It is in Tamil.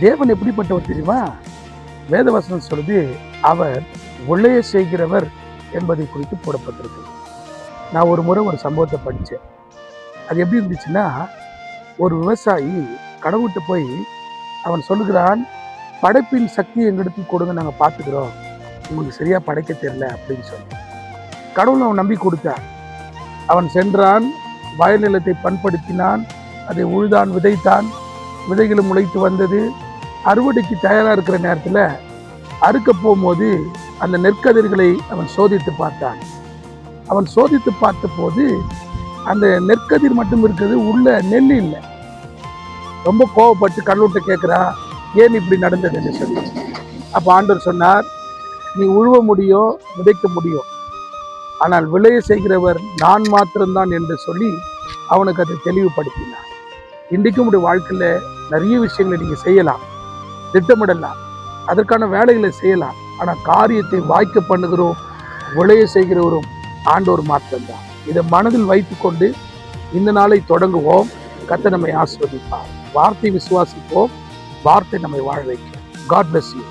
தேவன் எப்படிப்பட்டவர் தெரியுமா? வேதவசனம் சொல்லுது, அவர் விளைய செய்கிறவர் என்பதை குறித்து போடப்பட்டிருக்கு. நான் ஒரு முறை ஒரு சம்பவத்தை படித்தேன். அது எப்படி இருந்துச்சுன்னா, ஒரு விவசாயி கடவுள்கிட்ட போய் அவன் சொல்லுகிறான், படைப்பின் சக்தி எங்களிடத்தில் கொடுங்க, நாங்கள் பார்த்துக்கிறோம், உங்களுக்கு சரியாக படைக்க தெரியல அப்படின்னு சொல்லி. கடவுள் அவன் நம்பி கொடுத்தான். அவன் சென்றான், வயல் நிலத்தை பண்படுத்தினான், அதை உழுதான், விதைத்தான், விதைகளும் முளைத்து வந்தது. அறுவடைக்கு தயாராக இருக்கிற நேரத்தில் அறுக்க போகும்போது அந்த நெற்கதிர்களை அவன் சோதித்து பார்த்தான். அவன் சோதித்து பார்த்த போது அந்த நெற்கதிர் மட்டும் இருக்கிறது, உள்ள நெல் இல்லை. ரொம்ப கோவப்பட்டு கடவுள்கிட்ட கேட்குறா, ஏன் இப்படி நடந்ததுன்னு சொல்லி. அப்போ ஆண்டவர் சொன்னார், நீ உழுவ முடியும், விதைக்க முடியும், ஆனால் விளைய செய்கிறவர் நான் மாத்திரம்தான் என்று சொல்லி அவனுக்கு அதை தெளிவுபடுத்தினார். இன்றைக்கும் உடைய வாழ்க்கையில் நிறைய விஷயங்களை நீங்கள் செய்யலாம், திட்டமிடலாம், அதற்கான வேலைகளை செய்யலாம். ஆனால் காரியத்தை வாய்க்க பண்ணுகிறோம், விளைய செய்கிறவரும் ஆண்டவர் மாத்திரம்தான். இதை மனதில் வைத்துக்கொண்டு இந்த நாளை தொடங்குவோம். கர்த்தர் நம்மை ஆசீர்வதிப்பார். வார்த்தை விசுவாசிப்போம், வார்த்தை நம்மை வாழ வைக்கும். God bless you.